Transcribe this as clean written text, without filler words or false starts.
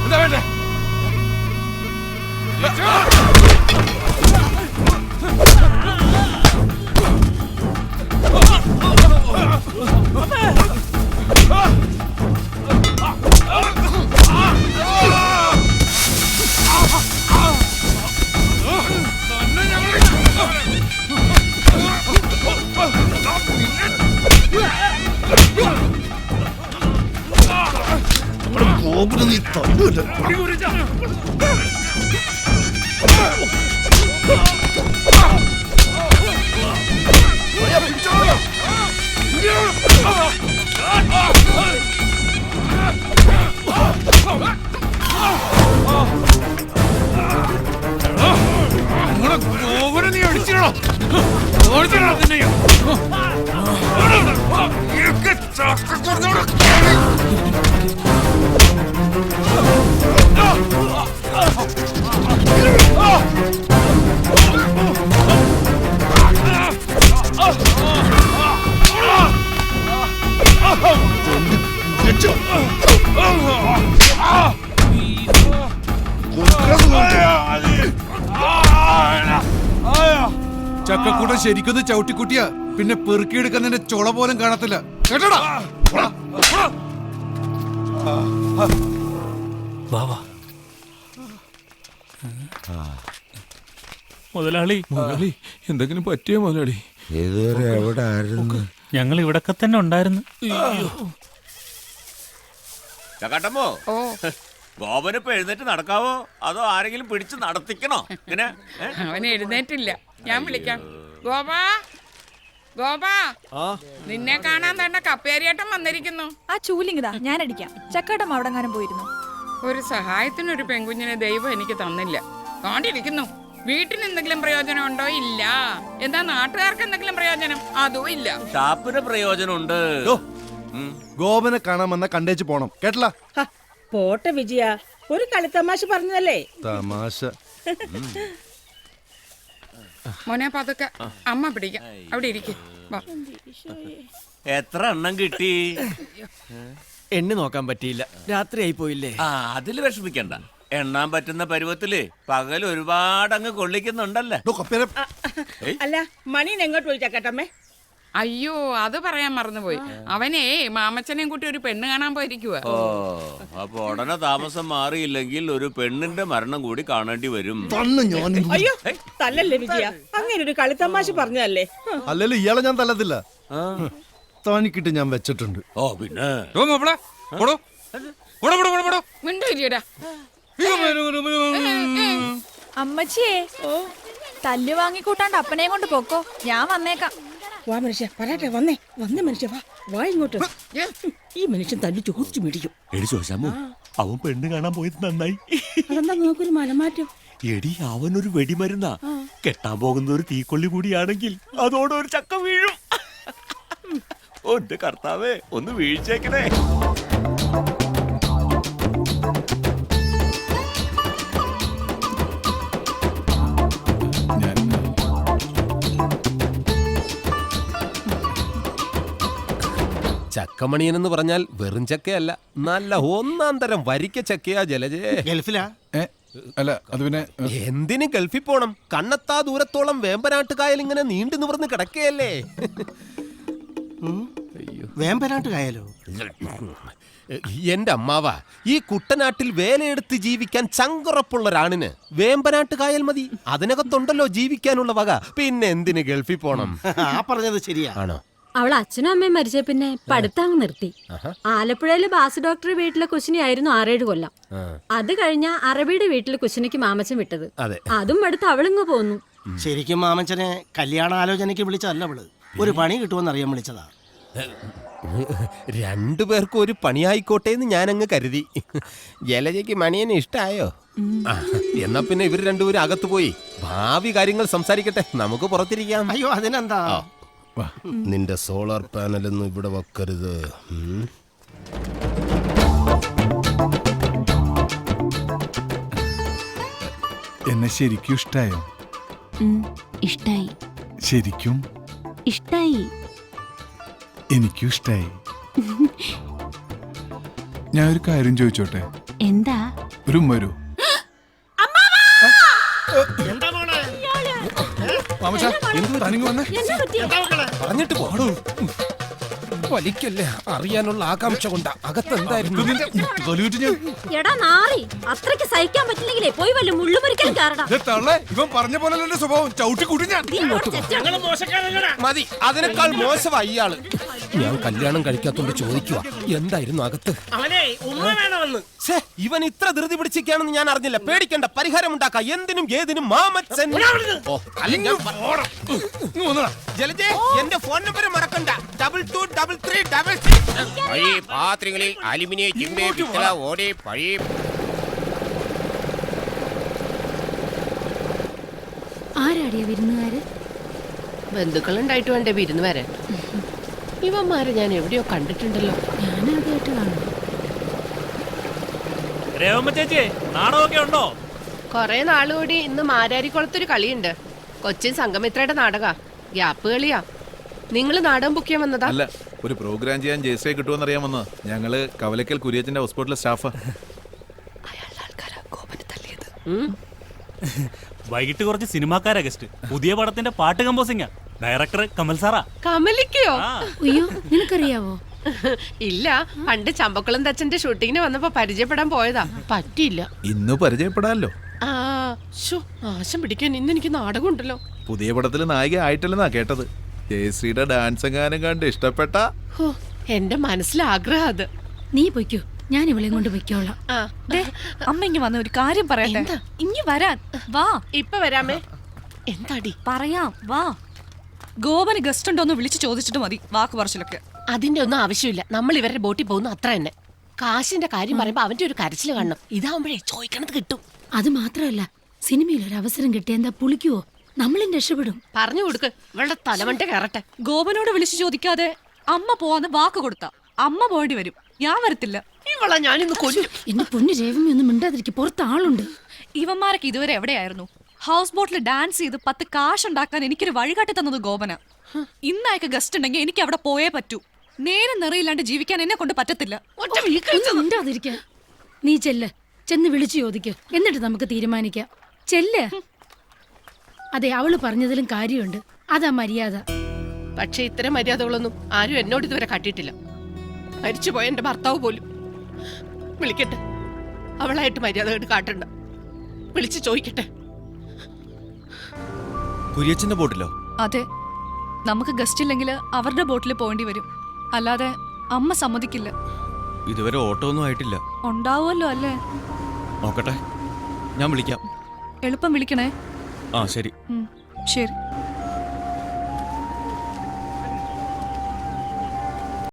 എന്താ വേണ്ടേ? നീ തന്നൂല്ല. നീ അടിച്ചിടോ നിന്നെയോ ചക്കക്കൂട്ടം ശരിക്കൊന്ന് ചവിട്ടിക്കുട്ടിയാ പിന്നെ പെറുക്കിയെടുക്കാൻ നിന്റെ ചുള പോലും കാണത്തില്ല കേട്ടോടാ. മുതലാളി എന്തെങ്കിലും പറ്റിയോ മുതലാളി? ഇതുവരെ എവിടെ ആയിരുന്നു? ഞങ്ങൾ ഇവിടൊക്കെ തന്നെ ഉണ്ടായിരുന്നു. ചക്കാട്ടമ്മോ, ഗോപനിപ്പോ എഴുന്നേറ്റ് നടക്കാവോ അതോ ആരെങ്കിലും പിടിച്ച് നടത്തിക്കണോ? ഇങ്ങനെ അവൻ എഴുന്നേറ്റില്ല, ഞാൻ വിളിക്കാം. ഗോപാ, ഗോപാ, നിന്നെ കാണാൻ തന്നെ കപ്പേരിയേട്ടൻ വന്നിരിക്കുന്നു. ആ ചൂലിങ്ങിതാ, ഞാൻ അടിക്കാം. ചക്കാട്ടം അവിടെങ്ങാനും പോയിരുന്നു. ഒരു സഹായത്തിനൊരു പെൺകുഞ്ഞിനെ ദൈവം എനിക്ക് തന്നില്ല. കാണ്ടിരിക്കുന്നു. വീട്ടിന് എന്തെങ്കിലും പ്രയോജനം ഉണ്ടോ? ഇല്ല. എന്താ നാട്ടുകാർക്ക് എന്തെങ്കിലും പ്രയോജനം? അതും ഇല്ല. ഷാപ്പിന് പ്രയോജനമുണ്ട്. ഗോപനെ കാണാൻ വന്ന കണ്ടേച്ച് പോണം കേട്ടല. പോട്ടെ വിജയ, ഒരു കളിത്തമാശ പറഞ്ഞതല്ലേ. തമാശ. മോനെ പതുക്കെ, അമ്മ പിടിക്കാം. അവിടെ ഇരിക്കും. എത്ര എണ്ണം കിട്ടി? എണ്ണി നോക്കാൻ പറ്റിയില്ല, രാത്രിയായി പോയില്ലേ. അതില് വിഷമിക്കണ്ട. എണ്ണാൻ പറ്റുന്ന പരുവത്തില് പകൽ ഒരുപാട് അങ്ങ് കൊള്ളിക്കുന്നുണ്ടല്ലേ. അല്ല, മണീനെ എങ്ങോട്ട് പോയി ചക്കട്ടമ്മേ? അയ്യോ, അത് പറയാൻ മറന്നുപോയി. അവനേ മാമച്ചനെയും കൂട്ടി ഒരു പെണ്ണ് കാണാൻ പോയിരിക്കുക. ഓ, അപ്പൊ ഉടനെ താമസം മാറിയില്ലെങ്കിൽ ഒരു പെണ്ണിന്റെ മരണം കൂടി കാണേണ്ടി വരും. അയ്യോ, തല്ലല്ലേ വിജയ, അങ്ങനെ ഒരു കളിത്തമാശ പറഞ്ഞതല്ലേ. അല്ലല്ലോ ഇയാളെ ഞാൻ തല്ലത്തില്ല, തനിക്കിട്ട് ഞാൻ വെച്ചിട്ടുണ്ട്. ഓ പിന്നെ മിണ്ടൂരിയടാ. അമ്മച്ചിയേ, തല്ല് വാങ്ങിക്കൂട്ടാണ്ട് അപ്പനെയും കൊണ്ട് പോക്കോ, ഞാൻ വന്നേക്കാം. വാ മനുഷ്യ, പറയട്ടെ, വന്നേ മനുഷ്യ, വാ ഇങ്ങോട്ട്. ഈ മനുഷ്യൻ തല്ലി ചോദിച്ചു മേടിക്കും. എടി ചോദിച്ചാമോ, അവൻ പെണ്ണ് കാണാൻ പോയത് നന്നായി. അതെന്താ നോക്കൊരു മലമാറ്റം? എടി, അവനൊരു വെടിമരുന്നാ. കെട്ടാൻ പോകുന്ന ഒരു തീക്കൊള്ളി കൂടിയാണെങ്കിൽ അതോടെ ഒരു ചക്ക വീഴും. ഒന്റെ കർത്താവേ, ഒന്ന് വീഴ്ചേക്കണേ. ചക്കമണിയൻ എന്ന് പറഞ്ഞാൽ വെറും ചക്കയല്ല, നല്ല ഒന്നാം തരം വരിക്ക ചക്കയാ. ജലജേ ഗൾഫിലാ? അല്ല, അത് പിന്നെ എന്തിന് ഗൾഫിൽ പോണം? കണ്ണെത്താ ദൂരത്തോളം വേമ്പനാട്ടുകായൽ ഇങ്ങനെ നീണ്ടു നിവർന്ന് കിടക്കുകയല്ലേ. വേമ്പനാട്ടുകായലോ? എന്റെ അമ്മാവ, ഈ കുട്ടനാട്ടിൽ വേലയെടുത്ത് ജീവിക്കാൻ ചങ്കുറപ്പുള്ള ഒരാണിന് വേമ്പനാട്ടുകായൽ മതി. അതിനകത്തുണ്ടല്ലോ ജീവിക്കാനുള്ള വക. പിന്നെ എന്തിന് ഗൾഫിൽ പോണം? ആ പറഞ്ഞത് ശരിയാ. ആണോ? അവൾ അച്ഛനും അമ്മയും മരിച്ച പിന്നെ പഠിത്തങ്ങ് നിർത്തി. ആലപ്പുഴയില് ബാസ് ഡോക്ടർ വീട്ടിലെ കുശിനിയായിരുന്നു 6-7 കൊല്ലം. അത് കഴിഞ്ഞ അറബിയുടെ വീട്ടിലെ കുശിനിക്ക് മാമച്ചൻ വിട്ടത്. അതും അടുത്ത് അവളിങ്ങ് പോന്നു. ശരിക്കും മാമച്ചനെ കല്യാണ ആലോചനയ്ക്ക് വിളിച്ചതല്ല അവള്, ഒരു പണി കിട്ടുമെന്ന് അറിയാൻ വിളിച്ചതാ. രണ്ടുപേർക്കും ഒരു പണിയായിക്കോട്ടെ എന്ന് ഞാനങ്ങ് കരുതി. ജലജയ്ക്ക് മണിയനെ ഇഷ്ടായോ? എന്നാ പിന്നെ ഇവർ രണ്ടുപേരും അകത്ത് പോയി ഭാവി കാര്യങ്ങൾ സംസാരിക്കട്ടെ, നമുക്ക് പുറത്തിരിക്കാം. അയ്യോ, അതിനെന്താ. നിന്റെ സോളാർ പാനലൊന്നും ഇവിടെ വെക്കരുത്. എന്നെ ശരിക്കും ഇഷ്ടായോ? ഇഷ്ടായി. ശരിക്കും? ഇഷ്ടായി. എനിക്കും ഇഷ്ടായി. ഞാൻ ഒരു കാര്യം ചോദിച്ചോട്ടെ? എന്താ? ഒരു ഉമ്മ വരൂ. എന്താ മോളെ? മാമച്ചാ, എന്ത് തനിങ്ങ് വന്നേ? പറഞ്ഞിട്ട് പോടൂ. വലിക്കല്ലേ, അറിയാനുള്ള ആകാംക്ഷ കൊണ്ടാ. അകത്ത് എന്തായിരുന്നു? എടാ നാറി, അത്രയ്ക്ക് സഹിക്കാൻ പറ്റില്ലെങ്കിലേ പോയി വല്ല മുള്ളുമുറിക്കലും കാരണം. ഇവൻ പറഞ്ഞ പോലെ എന്റെ സ്വഭാവം ചവിട്ടി കൂട്ടി ഞാൻ. ഞങ്ങള് മോശക്കാരല്ലടാ. മതി, അതിനേക്കാൾ മോശമായി ഇയാള്. ഞാൻ കല്യാണം കഴിക്കാത്തോണ്ട് ചോദിക്കുക, എന്തായിരുന്നു അകത്ത്? അവനെ ഉമ്മ വേണമെന്ന്. ഛേ, ഇവൻ ഇത്ര ധൃതി പിടിച്ചിരിക്കുകയാണെന്ന് ഞാൻ അറിഞ്ഞില്ല. പേടിക്കണ്ട, പരിഹാരം ഉണ്ടാക്കാം. എന്തിനും ഏതിനും മാമച്ചൻ. ഓ, അല്ലെങ്കിൽ ഞാൻ ജലജേ, എന്റെ ഫോൺ നമ്പർ മറക്കണ്ട. 223366. പഴയ പാത്രങ്ങളിൽ അലുമിനിയം ചിമ്മി പിത്തള ഓടി പഴയ ആരാടിയ വിരുന്നുകാര്? ബന്ധുക്കളുണ്ടായിട്ട് വേണ്ടേ വിരുന്ന് വരാൻ? ഇവന്മാരെ ഞാൻ എവിടെയോ കണ്ടിട്ടുണ്ടല്ലോ. ഞാനാദ്യമായിട്ട് കാണുന്നു. രേവമ്മ ചേച്ചി, നാടകമൊക്കെ ഉണ്ടോ? കൊറേ നാളുകൂടി ഇന്ന് മാരാരിക്കുളത്തൊരു കളിയുണ്ട്. കൊച്ചിൻ സംഗമിത്രയുടെ നാടക. ഗ്യാപ്പ് കളിയാ. നിങ്ങൾ നാടകം ബുക്ക് ചെയ്യാൻ വന്നതാ? അല്ല, ഒരു പ്രോഗ്രാം ചെയ്യാൻ ജയശ്രീ കിട്ടുമെന്ന് അറിയാമെന്ന്. ഞങ്ങള് കവലക്കൽ കുര്യച്ചന്റെ ഹോസ്പിറ്റലിലെ സ്റ്റാഫാ. വൈകിട്ട് കുറച്ച് സിനിമാക്കാരാ ഗസ്റ്റ്. പുതിയ പടത്തിന്റെ പാട്ട് കമ്പോസിംഗാ. ഡയറക്ടർ കമൽ സാറാ. കമലിക്കയോ? അയ്യോ, നിനക്കറിയാവോ? ഇല്ല, പണ്ട് ചമ്പക്കുളം തച്ചന്റെ ഷൂട്ടിങ്ങിന് വന്നപ്പോ പരിചയപ്പെടാൻ പോയതാ. പറ്റിയില്ല. ഇന്ന് പരിചയപ്പെടാമല്ലോ. ആ ശോ, നാശം പിടിക്കാൻ ഇന്ന് എനിക്ക് നാടകം ഉണ്ടല്ലോ. പുതിയ പടത്തിൽ നായിക ആയിട്ടില്ലെന്നാ കേട്ടത്. ജയശ്രീയുടെ ഡാൻസ് എങ്ങാനും കണ്ട് ഇഷ്ടപ്പെട്ട. ഹോ, എന്റെ മനസ്സിലെ ആഗ്രഹം അത്. നീ പൊയ്ക്കോ, ഞാൻ ഇവളെ കൊണ്ട് പൊയ്ക്കോളാം. ആ, അമ്മ ഇങ്ങ് വന്ന ഒരു കാര്യം പറയട്ടെ. എന്താ? ഇങ്ങ് വരാൻ വാ. ഇപ്പൊ വരാമേ. എന്താടി? പറയാം വാ. ഗോപന് ഗസ്റ്റ് ഉണ്ടോന്ന് വിളിച്ചു ചോദിച്ചിട്ട് മതി വാക്ക് പറച്ചിലൊക്കെ. അതിന്റെ ഒന്നും ആവശ്യമില്ല. നമ്മൾ ഇവരുടെ ബോട്ടിൽ പോകുന്നു, അത്ര തന്നെ. കാശിന്റെ കാര്യം പറയുമ്പോ അവന്റെ ഒരു കരച്ചിൽ കാണണം. ഇതാവുമ്പോഴേ ചോദിക്കണത് കിട്ടും. അത് മാത്രമല്ല, സിനിമയിൽ ഒരു അവസരം കിട്ടിയ എന്താ പുളിക്കുവോ? നമ്മളും രക്ഷപ്പെടും. പറഞ്ഞു കൊടുക്ക്, ഇവളുടെ തലമണ്ട കയറട്ടെ. ഗോപനോട് വിളിച്ചു ചോദിക്കാതെ അമ്മ പോവാന്ന് വാക്ക് കൊടുത്ത അമ്മ പോകേണ്ടി വരും. ഞാൻ വരത്തില്ല. ഇവളെ ഞാനിന്ന് കൊല്ലും. എന്റെ പൊന്നു രേവമി ഒന്നും മിണ്ടാതിരിക്കും, പുറത്ത് ആളുണ്ട്. ഇവന്മാരൊക്കെ ഇതുവരെ എവിടെയായിരുന്നു? ഹൗസ് ബോട്ടിൽ ഡാൻസ് ചെയ്ത് 10 കാശ് ഉണ്ടാക്കാൻ എനിക്കൊരു വഴികാട്ടി തന്നത് ഗോപന. ഇന്നയക്ക് ഗസ്റ്റ് ഉണ്ടെങ്കിൽ എനിക്ക് അവിടെ പോയേ പറ്റൂ. നേരം നിറയില്ലാണ്ട് ജീവിക്കാൻ എന്നെ കൊണ്ട് പറ്റത്തില്ല. ഒറ്റ വീക്കളിച്ച് ഒന്നും മിണ്ടാതിരിക്കാൻ. നീ ചെന്ന് വിളിച്ചു ചോദിക്ക്, എന്നിട്ട് നമുക്ക് തീരുമാനിക്കാം. ചെല്ല്. അതെ, അവള് പറഞ്ഞതിലും കാര്യമുണ്ട്. അതാ മര്യാദ. പക്ഷെ ഇത്തരം മര്യാദകളൊന്നും ആരും എന്നോട് ഇതുവരെ കാട്ടിയിട്ടില്ല. മരിച്ചുപോയ എന്റെ ഭർത്താവ് പോലും. വിളിക്കട്ടെ, അവളായിട്ട് മര്യാദ കാട്ടണ്ട. വിളിച്ചു ചോദിക്കട്ടെ. കുര്യച്ചന്റെ ബോട്ടിലോ? അതെ, നമുക്ക് ഗസ്റ്റ് ഇല്ലെങ്കിൽ അവരുടെ ബോട്ടിൽ പോകേണ്ടി വരും. അല്ലാതെ അമ്മ സമ്മതിക്കില്ല. ഇതുവരെ ഓട്ടോ ഒന്നും ആയിട്ടില്ല. ഉണ്ടാവുമല്ലോ അല്ലേ? നോക്കട്ടെ, ഞാൻ വിളിക്കാം. എളുപ്പം വിളിക്കണേ. ആ ശരി. ശരി.